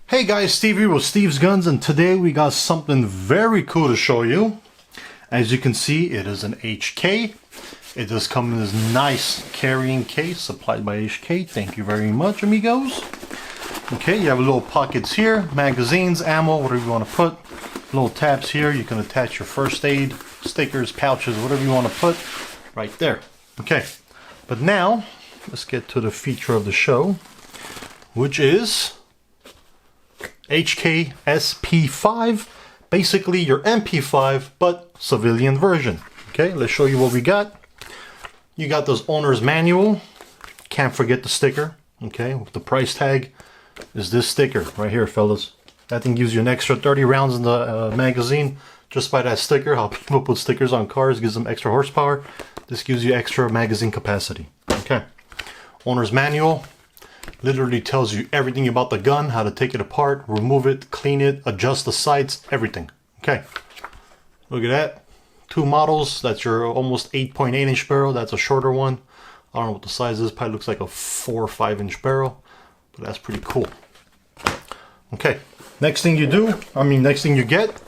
Hey guys, Steve here with Steve's Guns, and today we got something very cool to show you. As you can see, it is an HK. It does come in this nice carrying case supplied by HK. Thank you very much, amigos. Okay, you have little pockets here, magazines, ammo, whatever you want to put. Little tabs here, you can attach your first aid, stickers, pouches, whatever you want to put right there. Okay, but now let's get to the feature of the show, which is HK SP5, basically your MP5 but civilian version. Okay, let's show you what we got. You got this owner's manual, can't forget the sticker. Okay, with the price tag is this sticker right here, fellas. That thing gives you an extra 30 rounds in the magazine just by that sticker. How people put stickers on cars gives them extra horsepower. This gives you extra magazine capacity. Okay, owner's manual literally tells you everything about the gun, how to take it apart, remove it, clean it, adjust the sights, everything. Okay, look at that. Two models. That's your almost 8.8 inch barrel. That's a shorter one. I don't know what the size is. Probably looks like a 4 or 5 inch barrel, but that's pretty cool. Okay, next thing you get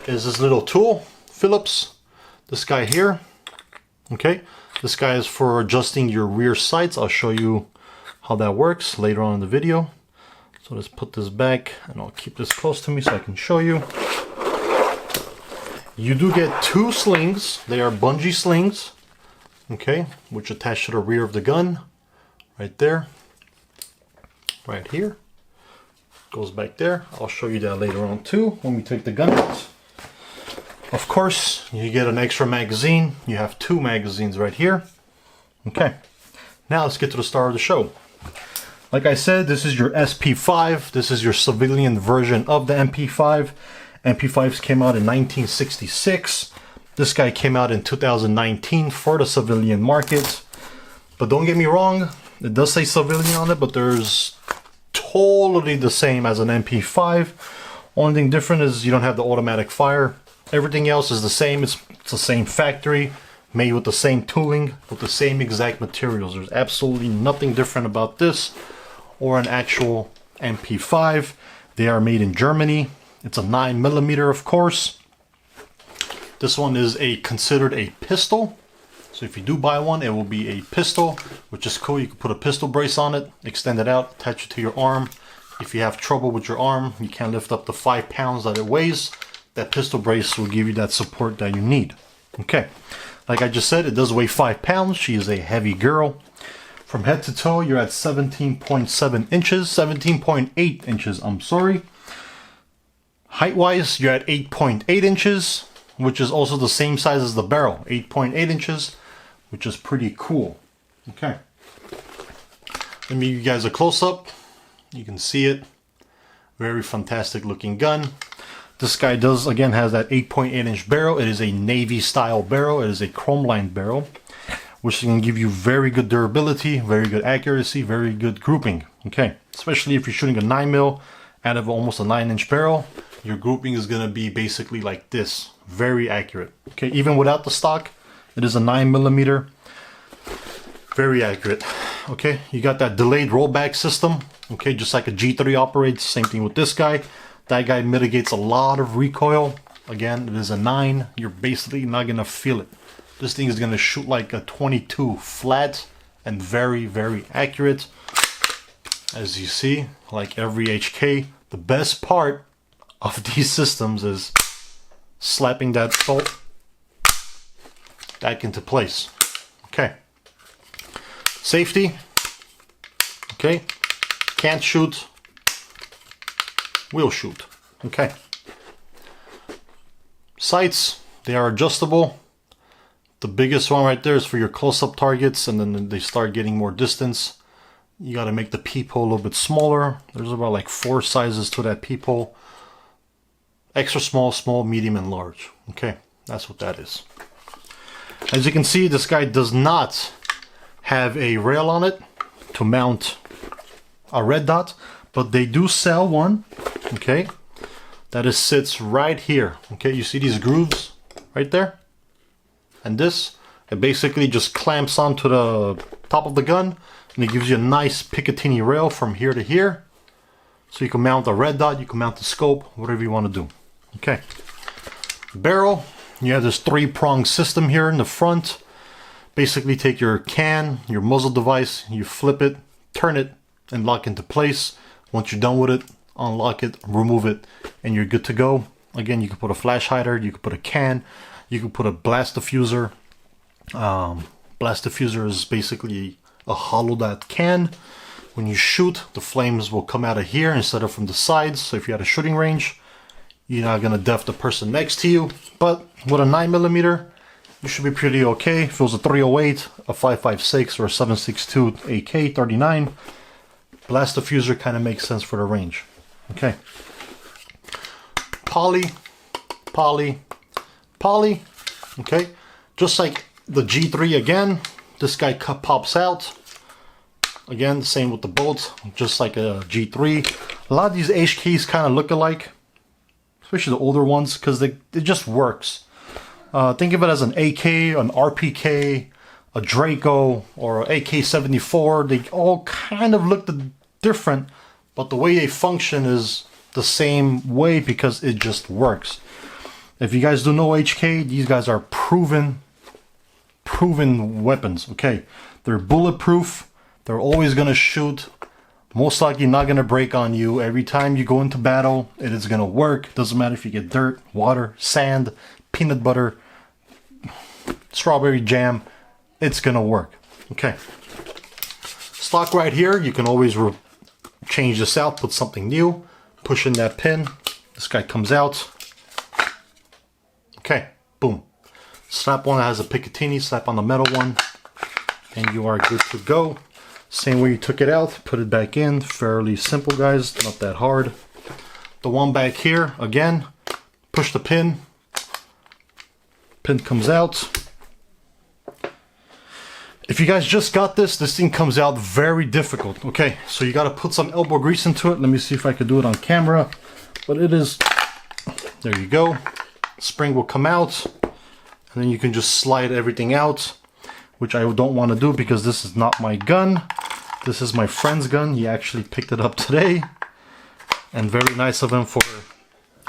is this little tool, Phillips. This guy here. Okay, this guy is for adjusting your rear sights. I'll show you how that works later on in the video. So let's put this back, and I'll keep this close to me so I can show you. You do get two slings. They are bungee slings, okay, which attach to the rear of the gun, right there, right here. Goes back there. I'll show you that later on too when we take the gun out. Of course, you get an extra magazine. You have two magazines right here. Okay, now let's get to the star of the show. Like I said, this is your SP5. This is your civilian version of the MP5. MP5s came out in 1966. This guy came out in 2019 for the civilian market. But don't get me wrong, it does say civilian on it, but there's totally the same as an MP5. Only thing different is you don't have the automatic fire. Everything else is the same. It's the same factory, made with the same tooling, with the same exact materials. There's absolutely nothing different about this or an actual MP5. They are made in Germany. It's a 9mm, of course. This one is considered a pistol. So if you do buy one, it will be a pistol, which is cool. You can put a pistol brace on it, extend it out, attach it to your arm. If you have trouble with your arm, you can't lift up the 5 pounds that it weighs, that pistol brace will give you that support that you need. Okay, like I just said, it does weigh 5 pounds. She is a heavy girl. From head to toe, you're at 17.7 inches, 17.8 inches, I'm sorry. Height-wise, you're at 8.8 inches, which is also the same size as the barrel, 8.8 inches, which is pretty cool. Okay. Let me give you guys a close-up. You can see it. Very fantastic looking gun. This guy does, again, has that 8.8 inch barrel. It is a Navy style barrel. It is a chrome lined barrel, which can give you very good durability, very good accuracy, very good grouping. Okay, especially if you're shooting a 9mm out of almost a 9-inch barrel, your grouping is going to be basically like this. Very accurate. Okay, even without the stock, it is a 9mm. Very accurate. Okay, you got that delayed rollback system. Okay, just like a G3 operates. Same thing with this guy. That guy mitigates a lot of recoil. Again, it is a 9. You're basically not going to feel it. This thing is going to shoot like a 22 flat and very, very accurate. As you see, like every HK, the best part of these systems is slapping that bolt back into place. Okay. Safety. Okay. Can't shoot. Will shoot. Okay. Sights, they are adjustable. The biggest one right there is for your close-up targets, and then they start getting more distance. You got to make the peephole a little bit smaller. There's about like 4 sizes to that peephole. Extra small, small, medium, and large. Okay, that's what that is. As you can see, this guy does not have a rail on it to mount a red dot, but they do sell one. Okay, that sits right here. Okay, you see these grooves right there? And this, it basically just clamps onto the top of the gun, and it gives you a nice Picatinny rail from here to here. So you can mount a red dot, you can mount the scope, whatever you want to do. Okay. Barrel, you have this 3-prong system here in the front. Basically take your can, your muzzle device, you flip it, turn it, and lock into place. Once you're done with it, unlock it, remove it, and you're good to go. Again, you can put a flash hider, you can put a can, you can put a blast diffuser. Blast diffuser is basically a hollow that can. When you shoot, the flames will come out of here instead of from the sides. So if you're at a shooting range, you're not gonna def the person next to you. But with a 9mm, you should be pretty okay. If it was a 308, a 5.56, or a 7.62 AK-39, blast diffuser kind of makes sense for the range. Okay. Poly, poly, poly. Okay. Just like the G3 again, this guy pops out. Again, the same with the bolt, just like a G3. A lot of these HKs kind of look alike, especially the older ones, because it just works. Think of it as an AK, an RPK, a Draco, or an AK-74. They all kind of look different, but the way they function is the same way because it just works. If you guys don't know HK, these guys are proven weapons. Okay, they're bulletproof. They're always gonna shoot. Most likely not gonna break on you. Every time you go into battle, it is gonna work. Doesn't matter if you get dirt, water, sand, peanut butter, strawberry jam, it's gonna work. Okay. Stock right here, you can always change this out, put something new, push in that pin, this guy comes out. Okay, boom. Slap one that has a Picatinny, slap on the metal one, and you are good to go. Same way you took it out, put it back in. Fairly simple, guys, not that hard. The one back here, again, push the pin. Pin comes out. If you guys just got this thing comes out very difficult. Okay, so you got to put some elbow grease into it. Let me see if I could do it on camera. But it is, there you go. Spring will come out. And then you can just slide everything out, which I don't want to do because this is not my gun. This is my friend's gun. He actually picked it up today. And very nice of him for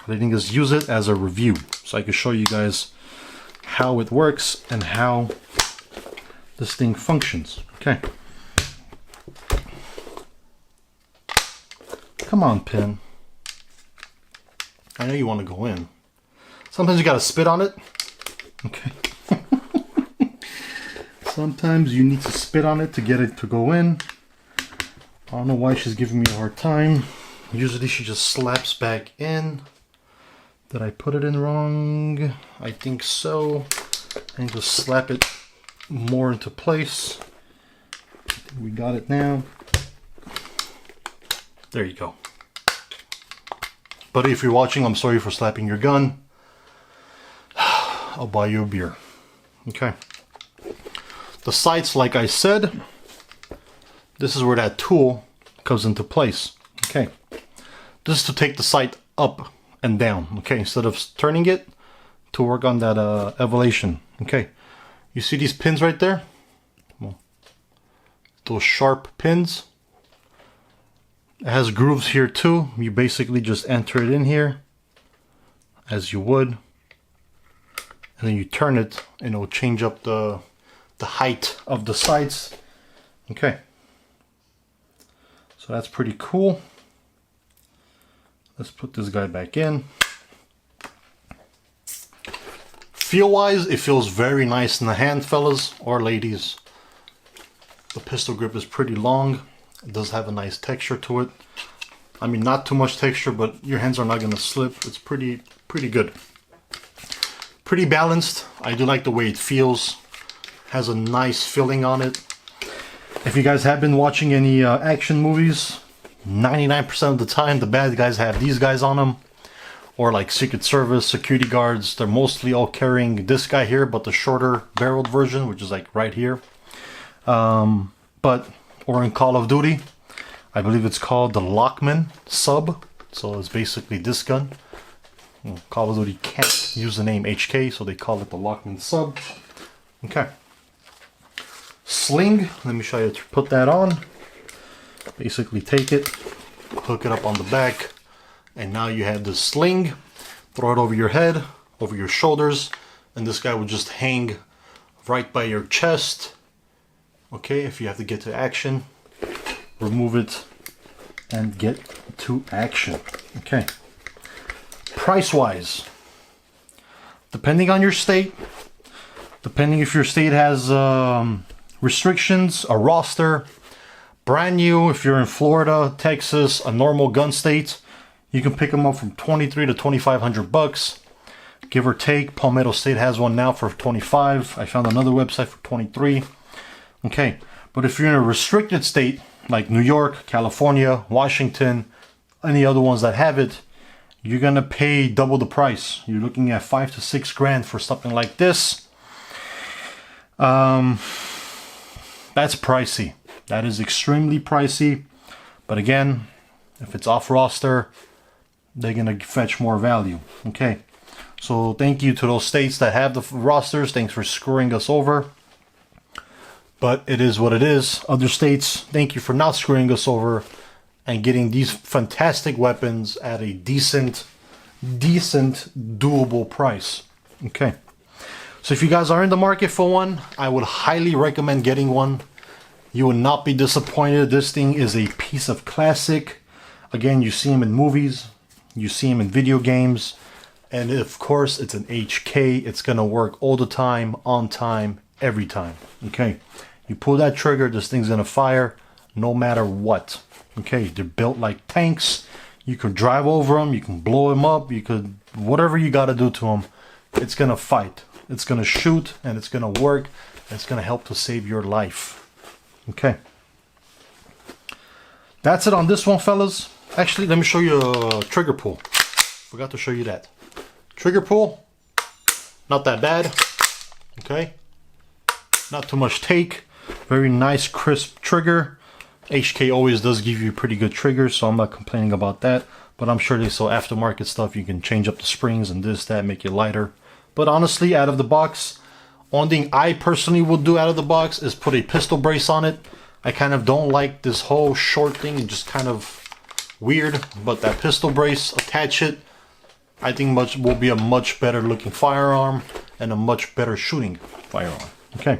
letting us use it as a review. So I can show you guys how it works and how this thing functions. Okay. Come on, pin. I know you want to go in. Sometimes you gotta spit on it. Okay. Sometimes you need to spit on it to get it to go in. I don't know why she's giving me a hard time. Usually she just slaps back in. Did I put it in wrong? I think so. And just slap it more into place. We got it now. There you go. Buddy, if you're watching, I'm sorry for slapping your gun. I'll buy you a beer. Okay. The sights, like I said, this is where that tool comes into place. Okay. This is to take the sight up and down. Okay. Instead of turning it, to work on that elevation. Okay. You see these pins right there? Well, those sharp pins. It has grooves here too. You basically just enter it in here as you would. And then you turn it and it will change up the height of the sights. Okay. So that's pretty cool. Let's put this guy back in. Feel wise, it feels very nice in the hand, fellas or ladies. The pistol grip is pretty long. It does have a nice texture to it. I mean, not too much texture, but your hands are not going to slip. It's pretty good. Pretty balanced. I do like the way it feels. Has a nice feeling on it. If you guys have been watching any action movies, 99% of the time the bad guys have these guys on them. Or like Secret Service, security guards. They're mostly all carrying this guy here, but the shorter barreled version, which is like right here. Or in Call of Duty, I believe it's called the Lockman sub. So it's basically this gun. Well, Call of Duty can't use the name HK, so they call it the Lockman sub. Okay. Sling, let me show you to put that on. Basically take it, hook it up on the back, and now you have this sling. Throw it over your head, over your shoulders, and this guy will just hang right by your chest. Okay, if you have to get to action, remove it and get to action. Okay. Price-wise, depending on your state, depending if your state has restrictions, a roster, brand new, if you're in Florida, Texas, a normal gun state, you can pick them up from $2,300 to $2,500, give or take. Palmetto State has one now for $25. I found another website for $23. Okay, but if you're in a restricted state like New York, California, Washington, any other ones that have it, you're gonna pay double the price. You're looking at $5 to $6 grand for something like this. That's pricey. That is extremely pricey. But again, if it's off roster, they're gonna fetch more value. Okay, so thank you to those states that have the rosters. Thanks for screwing us over. But it is what it is. Other states, thank you for not screwing us over and getting these fantastic weapons at a decent, doable price. Okay. So if you guys are in the market for one, I would highly recommend getting one. You will not be disappointed. This thing is a piece of classic. Again, you see them in movies, you see them in video games, and of course it's an HK. It's gonna work all the time, on time, every time. Okay. You pull that trigger, this thing's gonna fire no matter what. Okay, they're built like tanks. You can drive over them, you can blow them up, you could, whatever you gotta do to them, it's gonna fight. It's gonna shoot, and it's gonna work, and it's gonna help to save your life. Okay. That's it on this one, fellas. Actually, let me show you a trigger pull. Forgot to show you that. Trigger pull, not that bad. Okay. Not too much take. Very nice, crisp trigger. HK always does give you pretty good triggers, so I'm not complaining about that. But I'm sure they sell aftermarket stuff. You can change up the springs and this, that, make it lighter. But honestly, out of the box, one thing I personally would do out of the box is put a pistol brace on it. I kind of don't like this whole short thing. It's just kind of weird. But that pistol brace, attach it, I think will be a much better looking firearm and a much better shooting firearm. Okay.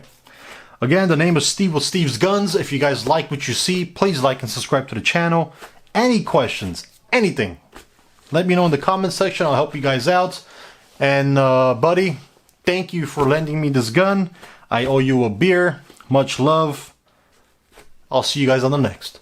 Again, the name is Steve with Steve's Guns. If you guys like what you see, please like and subscribe to the channel. Any questions, anything, let me know in the comment section. I'll help you guys out. And buddy, thank you for lending me this gun. I owe you a beer. Much love. I'll see you guys on the next.